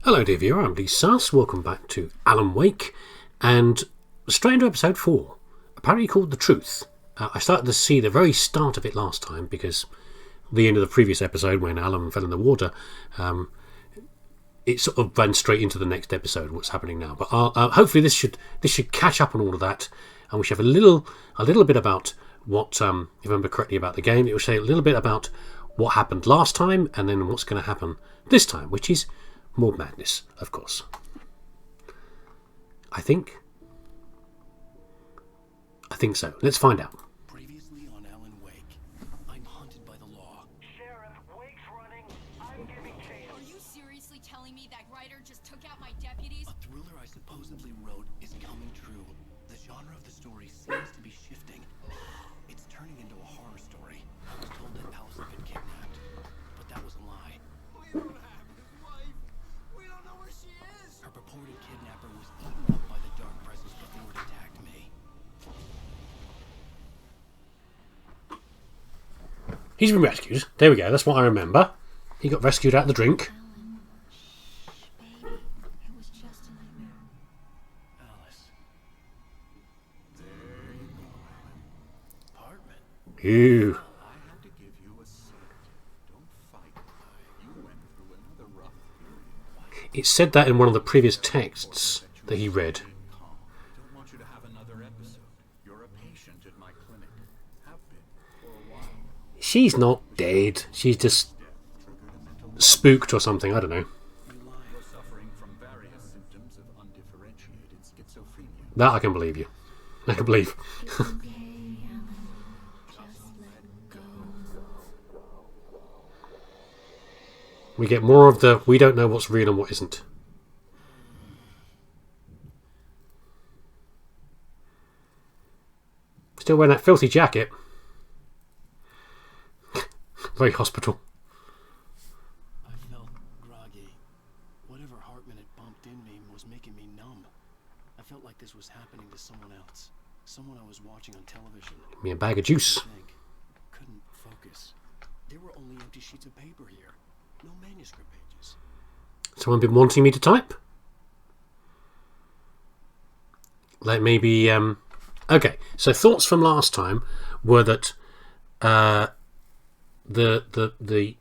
Hello dear viewer, I'm leesusss. Welcome back to Alan Wake, and straight into episode 4, apparently called The Truth. I started to see the very start of it last time because the end of the previous episode when Alan fell in the water, it sort of ran straight into the next episode, what's happening now. But hopefully this should catch up on all of that, and we should have a little bit about what, if I remember correctly about the game, it will say a little bit about what happened last time and then what's going to happen this time, which is more madness, of course. I think so. Let's find out. Previously on Alan Wake, I'm hunted by the law. Sheriff, Wake's running. I'm giving chase. Are you seriously telling me that writer just took out my deputies? A thriller I supposedly wrote is coming true. The genre of the story seems to be shifting. It's turning into a horror story. I was told that Alice had been kidnapped, but that was a lie. We don't have his wife. We don't know where she is. Her purported kidnapper was eaten up by the dark presence before it attacked me. He's been rescued. There we go. That's what I remember. He got rescued out of the drink. Alan, shh, baby. It was just a nightmare. Alice. There you go, Alan. Apartment. Ew. I had to give you a second. Don't fight. You went through another rough period. It said that in one of the previous texts that he read. Calm. I don't want you to have another episode. You're a patient at my clinic. Have been for a while. She's not dead. She's just spooked or something. I don't know. You're suffering from various symptoms of undifferentiated schizophrenia. That I can believe you. I can believe. It's okay, Alan. Just let go. We get more of the we don't know what's real and what isn't. Still wearing that filthy jacket. Very hospital. I felt groggy. Whatever Hartman had bumped in me was making me numb. I felt like this was happening to someone else. Someone I was watching on television. Me a bag of juice. Couldn't focus. There were only empty sheets of paper here. No manuscript pages. Someone been wanting me to type? Like maybe okay, so thoughts from last time were that the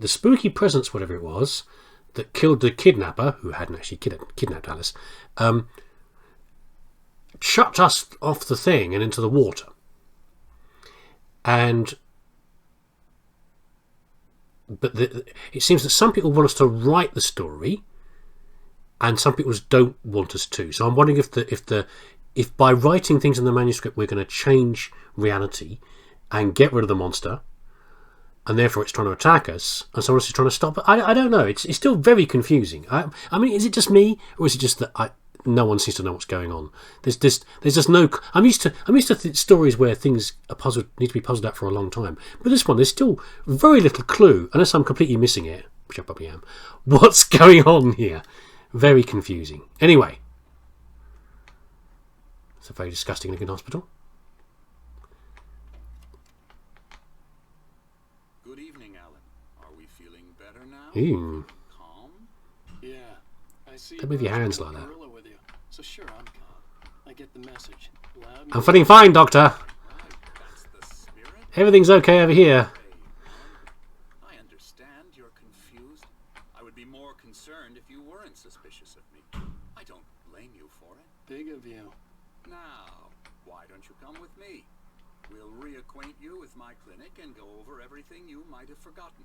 spooky presence, whatever it was, that killed the kidnapper, who hadn't actually kidnapped Alice, chucked us off the thing and into the water. But it seems that some people want us to write the story, and some people don't want us to. So I'm wondering if by writing things in the manuscript we're going to change reality and get rid of the monster, and therefore it's trying to attack us, and someone else is trying to stop it. I don't know. It's still very confusing. I mean, is it just me, or is it just that no one seems to know what's going on? There's just no. I'm used to stories where things need to be puzzled out for a long time. But this one, there's still very little clue, unless I'm completely missing it, which I probably am. What's going on here? Very confusing. Anyway, it's a very disgusting looking hospital. Good evening, Alan. Are we feeling better now? Ooh. Calm? Yeah, I see. Don't move your hands like that. Gorilla with you. So sure, I'm calm. I get the message. Loud and I'm feeling fine, Doctor. Right, that's the spirit. Everything's okay over here. I understand you're confused. I would be more concerned if you weren't suspicious of me. I don't blame you for it. big of you. Now, why don't you come with me? We'll reacquaint you with my clinic and go over everything you might have forgotten.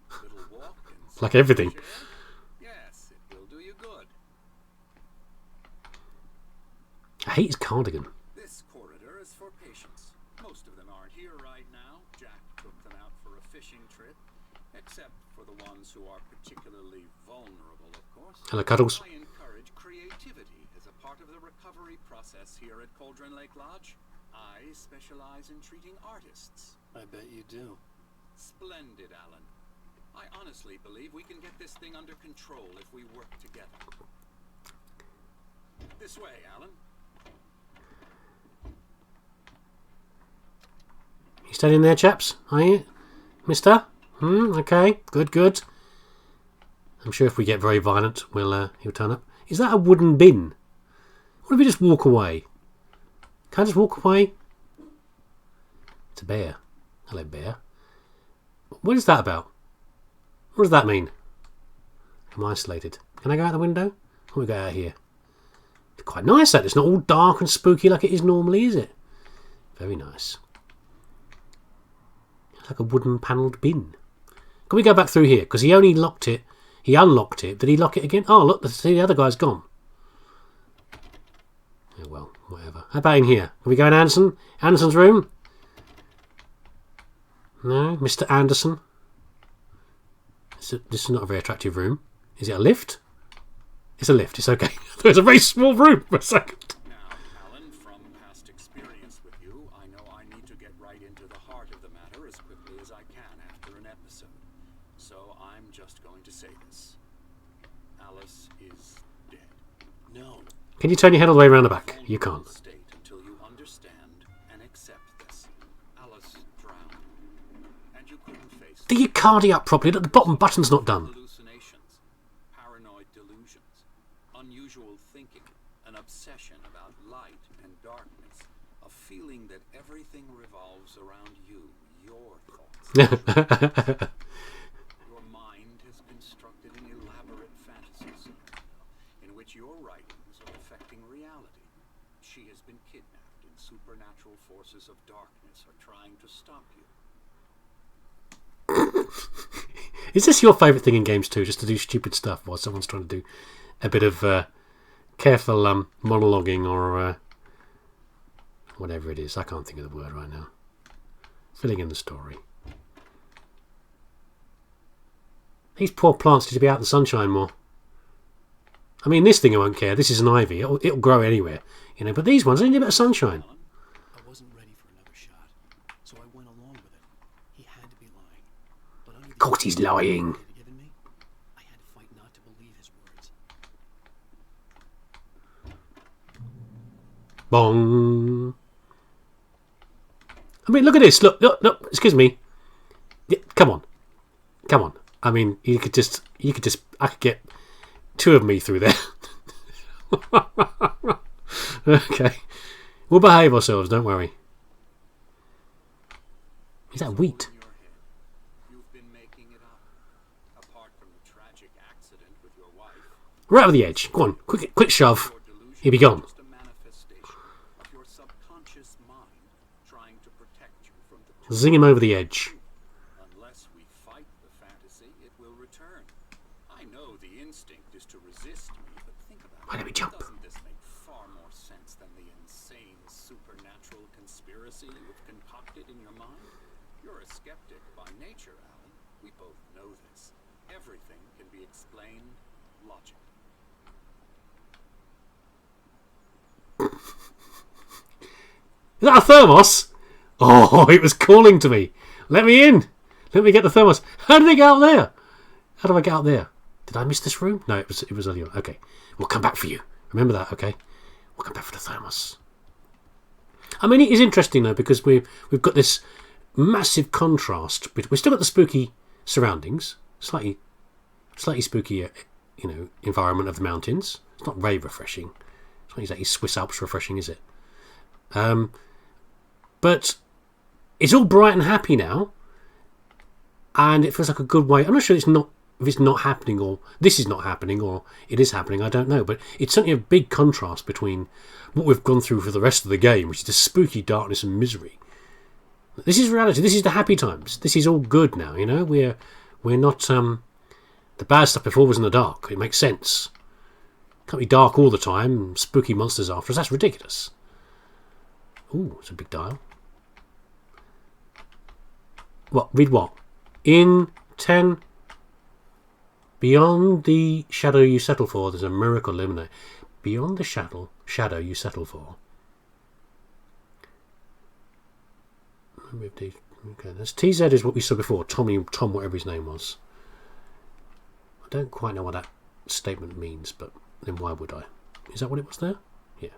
A little walk and Like everything. fresh air? Yes, it will do you good. I hate his cardigan. This corridor is for patients. Most of them aren't here right now. Jack took them out for a fishing trip, except for the ones who are particularly vulnerable, of course. Hello, Cuddles. I encourage creativity as a part of the recovery process here at Cauldron Lake Lodge. I specialize in treating artists. I bet you do. Splendid, Alan. I honestly believe we can get this thing under control if we work together. This way, Alan. You studying there, chaps? Are you? Mister? Okay. Good. I'm sure if we get very violent, he'll turn up. Is that a wooden bin? What if we just walk away? Can I just walk away? It's a bear. Hello, bear. What is that about? What does that mean? I'm isolated. Can I go out the window? Or we go out here? It's quite nice that. It's not all dark and spooky like it is normally, is it? Very nice. It's like a wooden panelled bin. Can we go back through here? Because he only locked it. He unlocked it. Did he lock it again? Oh, look. See, the other guy's gone. Oh, well, whatever. How about in here? Can we go in Anderson? Anderson's room? No, Mr. Anderson. This is not a very attractive room. Is it a lift? It's a lift. It's okay. It's a very small room for a second. Now, Alan, from past experience with you, I know I need to get right into the heart of the matter as quickly as I can after an episode. So I'm just going to say this. Alice is dead. No. Can you turn your head all the way around the back? You can't. State until you understand and accept this. Alice drowned. And you couldn't face Do your cardi up properly. The bottom button's not done. hallucinations, paranoid delusions, unusual thinking, an obsession about light and darkness, a feeling that everything revolves around you, your thoughts. Your mind has constructed an elaborate fantasy scenario in which your writings are affecting reality. She has been kidnapped and supernatural forces of darkness are trying to stop you. Is this your favourite thing in games too? Just to do stupid stuff while someone's trying to do a bit of careful monologuing or whatever it is. I can't think of the word right now. Filling in the story. These poor plants need to be out in the sunshine more. I mean, this thing I won't care. This is an ivy. It'll grow anywhere, you know. But these ones, they need a bit of sunshine. I wasn't ready for another shot, so I went along with it. He had to be lying. But under the Of course he's lying. he'd given me, I had to fight not to believe his words. Bong. I mean, look at this. Look. Excuse me. Yeah, come on. I mean, you could just. I could get two of me through there. Okay. We'll behave ourselves. Don't worry. Is that wheat? In your head, you've been making it up. Apart from the tragic accident with your wife, Right over the edge. Go on. Quick shove. your delusion He'll be gone. is just a manifestation of your subconscious mind trying to protect you from the truth. Zing him over the edge. Unless we fight the fantasy, it will return. I know the instinct is to resist me, but think about Why it. don't we jump? Doesn't this make far more sense than the insane supernatural conspiracy you've concocted in your mind? You're a skeptic by nature, Alan. We both know this. Everything can be explained logically. Is that a thermos? Oh, it was calling to me. Let me in. Let me get the thermos. How did I get out there? How do I get out there? Did I miss this room? No, it was earlier. Okay. We'll come back for you. Remember that, okay? We'll come back for the thermos. I mean, it is interesting, though, because we've got this massive contrast. We've still got the spooky surroundings. Slightly spooky, environment of the mountains. It's not very refreshing. It's not exactly Swiss Alps refreshing, is it? But it's all bright and happy now, and it feels like a good way. I'm not sure if it's not happening, or this is not happening, or it is happening. I don't know, but it's certainly a big contrast between what we've gone through for the rest of the game, which is the spooky darkness and misery. This is reality. This is the happy times. This is all good now. We're not the bad stuff before was in the dark. It makes sense. Can't be dark all the time. Spooky monsters after us. That's ridiculous. Ooh, it's a big dial. What? Read what? In 10. Beyond the shadow you settle for, there's a miracle illuminate. Beyond the shadow you settle for. Okay, that's TZ is what we saw before. Tom, whatever his name was. I don't quite know what that statement means, but then why would I? Is that what it was there? Yeah.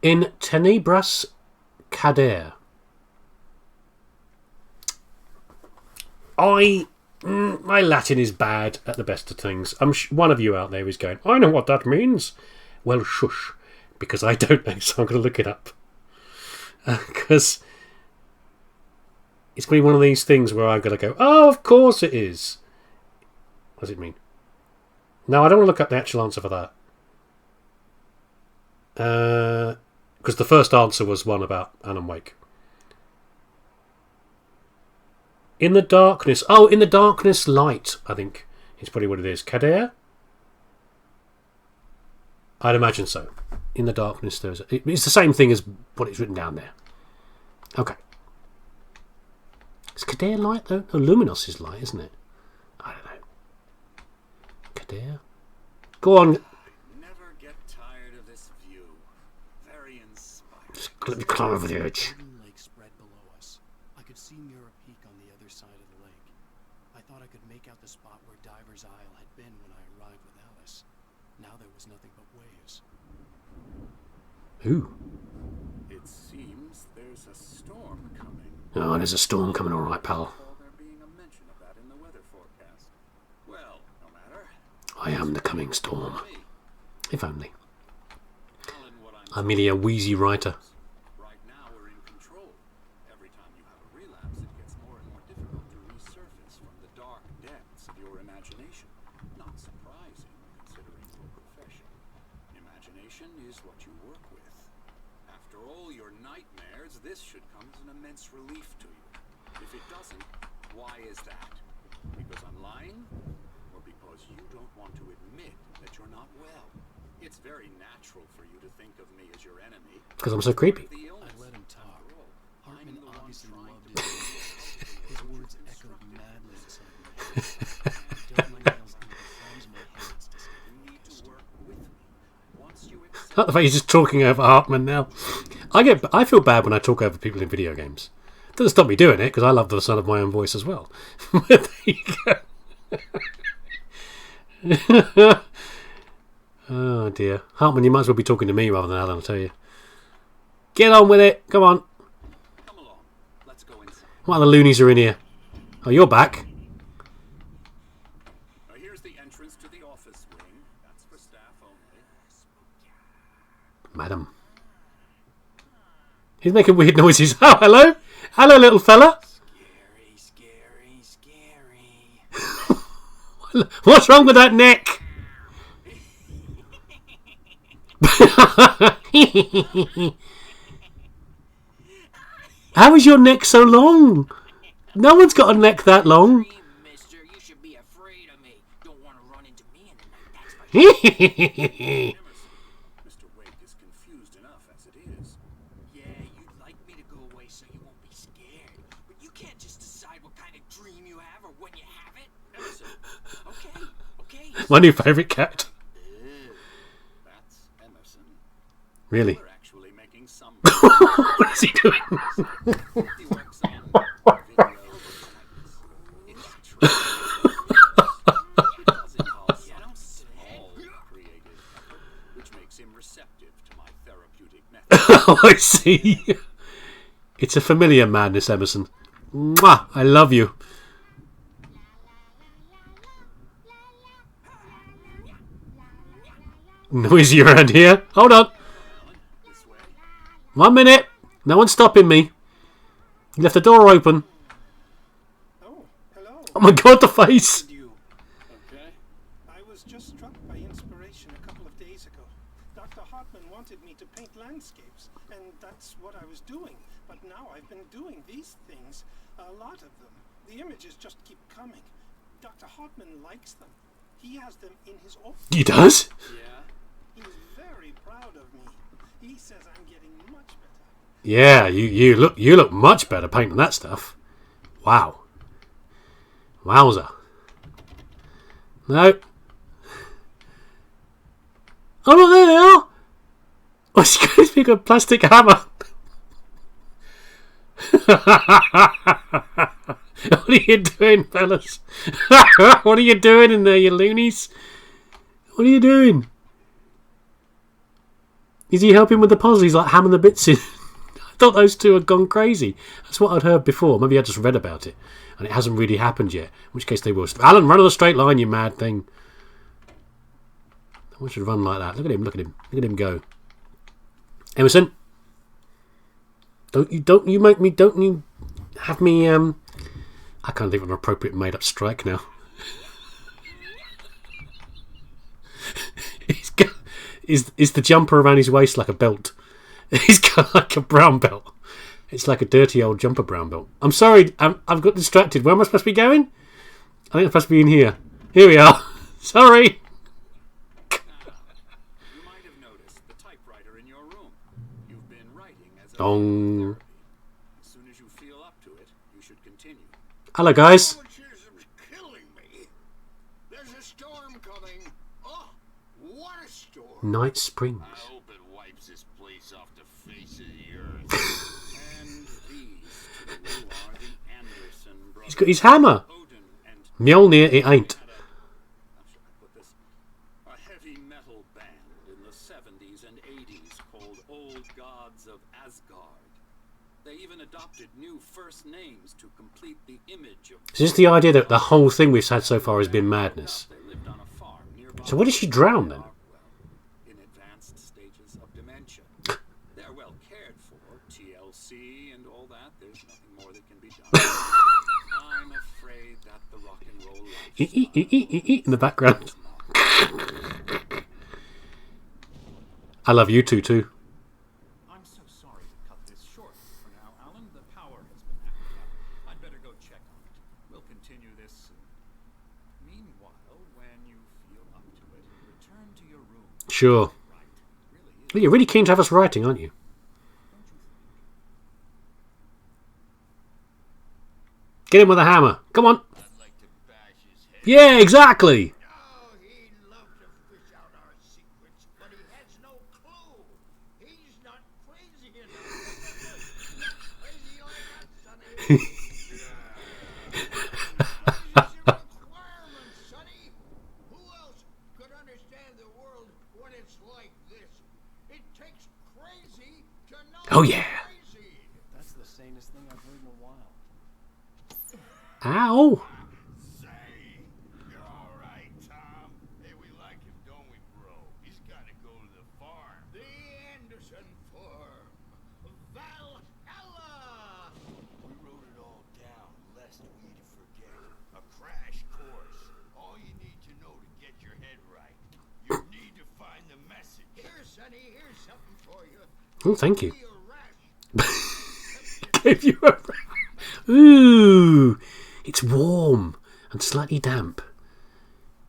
In Tenebras Cader. I My Latin is bad at the best of things. One of you out there is going, I know what that means. Well, shush, because I don't know, so I'm going to look it up. Because it's going to be one of these things where I'm going to go, oh, of course it is. What does it mean? No, I don't want to look up the actual answer for that. Because the first answer was one about Alan Wake. In the darkness. Oh, in the darkness, light, I think is probably what it is. Kader? I'd imagine so. In the darkness, it's the same thing as what it's written down there. Okay. Is Kader light, though? No, Luminos is light, isn't it? I don't know. Kader? Go on. Never get tired of this view. Very inspiring. Just let me climb over the edge. Golden Lake spread below us. I could see Mirror Peak on the other side of the lake. I thought I could make out the spot where Diver's Isle had been when I arrived with Alice. Now there was nothing but waves. Ooh. It seems there's a storm coming. Oh, there's a storm coming, all right, pal. Recall there being a mention of that in the weather forecast. Well, no matter. I am the coming storm. Me, If only. Alan, what I'm merely a wheezy writer. Right now we're in control. Every time you have a relapse, it gets more and more difficult to resurface from the dark depths of your imagination. Not surprising, considering your profession. Imagination is what you work with. After all your nightmares, this should come as an immense relief to you. If it doesn't, why is that? Because I'm lying? Or because you don't want to admit that you're not well? It's very natural for you to think of me as your enemy. Because I'm so creepy. The illness, I let him talk. after all. Hartman I'm the one obviously trying loved to his help His you words to echoed construct it. madly inside my head. I dug my nails into the fronds of my hands to stay You need to focused. work with me. Once you accept Not the fact he's just talking over Hartman now. I feel bad when I talk over people in video games. Doesn't stop me doing it because I love the sound of my own voice as well. But there you go. Oh dear, Hartman, you might as well be talking to me rather than Alan. I tell you. Get on with it. Come on. come along. Let's go inside. What other loonies are in here? Oh, you're back. Now here's the entrance to the office wing. That's for staff only. Madam. He's making weird noises. Oh, hello. Hello, little fella. Scary, scary, scary. What's wrong with that neck? How is your neck so long? No one's got a neck that long. Mister, you should be afraid of me. Don't want to run into me in the night, that's for sure. Emerson, Mr. Wake is confused enough as it is. Yeah, you'd like me to go away so you won't be scared. But you can't just decide what kind of dream you have or when you have it. Emerson, Okay. My new favourite cat. that's Emerson. Really? We're actually making some. What is he doing? He works on video types. It's true. It does involve some small creative effort, which makes him receptive to my therapeutic method. Oh, I see. It's a familiar madness, Emerson. Mwah! I love you. Noisy around here. Hold on. This way. 1 minute. No one's stopping me. You left the door open. Oh, hello. Oh my god, the face. You. Okay. I was just struck by inspiration a couple of days ago. Dr. Hartman wanted me to paint landscapes, and that's what I was doing. But now I've been doing these things, a lot of them. The images just keep coming. Dr. Hartman likes them. He has them in his office. He does? Yeah. He's very proud of me. He says I'm getting much better. Yeah, you look much better painting that stuff. Wow. Wowza. No. Oh look, there they are. Oh, it's going to be a plastic hammer. What are you doing, fellas? What are you doing in there, you loonies? What are you doing? Is he helping with the puzzle? He's like hammering the bits in. I thought those two had gone crazy. That's what I'd heard before. Maybe I just read about it. and it hasn't really happened yet. In which case they will. Alan, run on the straight line, you mad thing. I want you to run like that. Look at him. Look at him. Look at him go. Emerson, don't you have me I can't think of an appropriate made up strike now. Is the jumper around his waist like a belt? He's got like a brown belt. It's like a dirty old jumper brown belt. I'm sorry, I've got distracted. Where am I supposed to be going? I think I'm supposed to be in here. Here we are. Sorry. You might have noticed the typewriter in your room. You've been writing as a Dong. therapy. As soon as you feel up to it, you should continue. Hello, guys. Is killing me. There's a storm coming. Oh, what a storm! Night Springs. I hope it wipes this place off the face of the earth. And these two are the Anderson brothers. He's got his hammer. Odin and Mjolnir, it ain't. how should I put this? A heavy metal band in the 70s and 80s called Old Gods of Asgard. They even adopted new first names to complete the image of. Is this the idea that the whole thing we've had so far has been madness? They lived on a farm nearby. So what did she drown then? In advanced stages of dementia. They're well cared for, TLC and all that. There's nothing more that can be done. I'm afraid that the rock and roll lifestyle In the background. I love you two too. I'm so sorry to cut this short for now, Alan. The power has been acted up. I'd better go check on it. We'll continue this. Meanwhile, when you feel up to it, return to your room. Sure. Right. Really is. Well, you're really keen to have us writing, aren't you? Get him with a hammer. Come on. I'd like to bash his head. Yeah, exactly. Oh, he'd love to fish out our secrets, but he has no clue. He's not crazy enough. Not crazy like us, Sonny. These are requirements, Sonny. Who else could understand the world when it's like this? It takes crazy to know Oh, yeah. crazy. That's the sanest thing I've heard in a while. Ow. Say, you're all right, Tom. Hey, we like him, don't we, bro? He's got to go to the farm. The Anderson farm. Valhalla! We wrote it all down, lest we forget. A crash course. All you need to know to get your head right. You need to find the message. Here, Sonny, here's something for you. Oh, thank you. Be a rash. Give you a... Ooh. It's warm and slightly damp.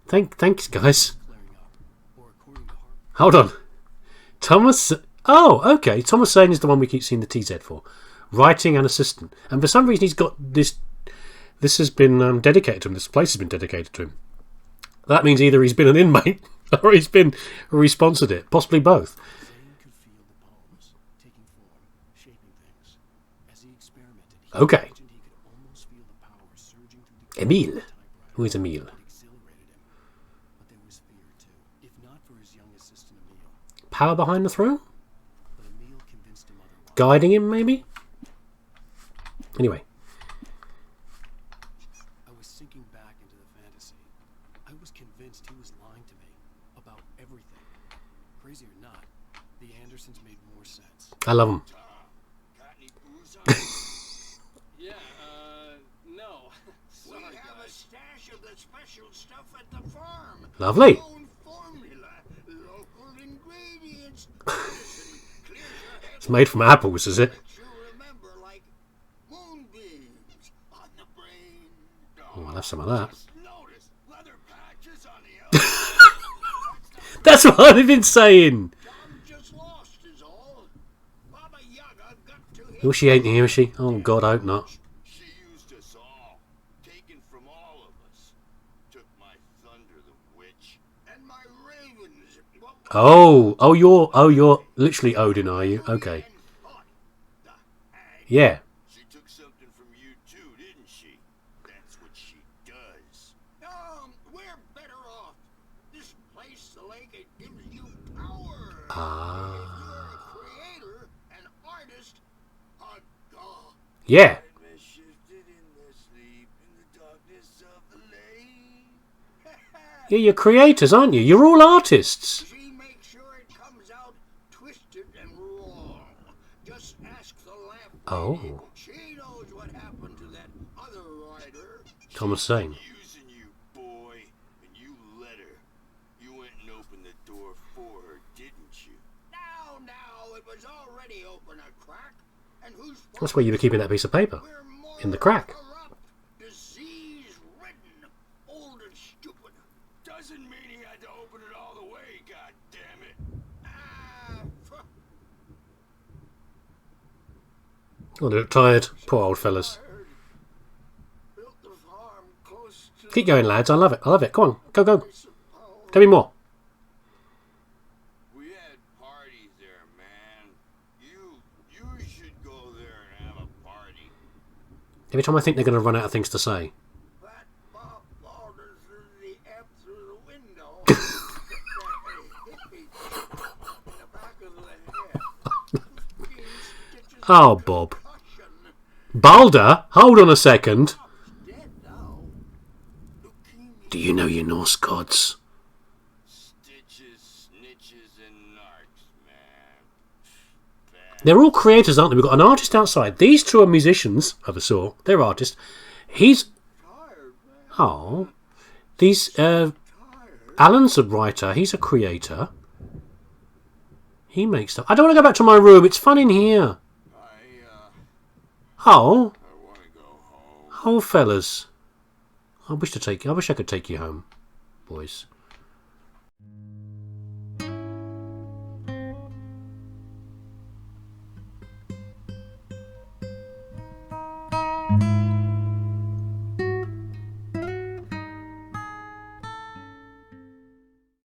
Thanks, guys. Flaring up. Or according to Harper. Hold on. Thomas... Oh, okay. Thomas Zane is the one we keep seeing the TZ for. Writing and assistant. And for some reason he's got this... This has been dedicated to him. This place has been dedicated to him. That means either he's been an inmate or he sponsored it. Possibly both. Zane could feel the poems taking form, shaping things. As he experimented, he Okay. imagined he could almost feel the power surging through the Emile. typewriter. Who is Emile? It exhilarated him. But there was fear too. If not for his young assistant Emile. Power behind the throne? But Emile convinced him otherwise. Guiding him, maybe? Anyway. I was sinking back into the fantasy. I was convinced he was lying to me about everything. Crazy or not, the Andersons made more sense. I love him. Got any booze on? Yeah, no. We Sorry, have a guys. stash of the special stuff at the farm. Lovely. Own formula, local ingredients. Medicine clears your head. It's made from apples, is it? Makes you remember like moonbeams on the brain. Oh, I'll have some of that. Just notice leather patches on the elbow. That's what I've been saying. Tom just lost is all. Baba Yaga got to him. Oh, she ain't here, is she? Oh, God, I hope not. She used us all, taken from all of us. Took my thunder, the witch, and my ravens. You're literally Odin, are you? Okay. Yeah. She took something from you too, didn't she? That's what she does. We're better off. This place, the lake, it gives you power. Ah. You're a creator, an artist, a god. Yeah. Shifted in the sleep Yeah, you're creators, aren't you? You're all artists. She makes sure it comes out twisted and wrong. Just ask the lamp lady. Oh. She knows what happened to that other writer. Thomas saying. Using you, boy, and you let her. You went and opened the door for her, didn't you? Now, it was already open a crack. And who's That's where you were keeping that piece of paper. In the crack. Corrupt, disease-ridden, old and stupid. Doesn't mean he had to open it all the way, goddammit. Oh, they look tired. Poor old fellas. Built the farm close to Keep going, lads. I love it. I love it. Come on. Go, go. Tell me more. We had parties there, man. You should go there and have a party. Every time I think they're going to run out of things to say. Fat Bob Balders through the F through the window. Hit me in the back of the head. Oh, Bob. Balder? Hold on a second. Dead now. Leukemia. Do you know your Norse gods? Stitches, snitches, and narcs, man. Bad. They're all creators, aren't they? We've got an artist outside. These two are musicians of a sort. They're artists. He's... Tired, man. Oh. These... Alan's a writer. He's a creator. He makes stuff. I don't want to go back to my room. It's fun in here. Oh. I want to go home. Oh, fellas. I wish I could take you home, boys.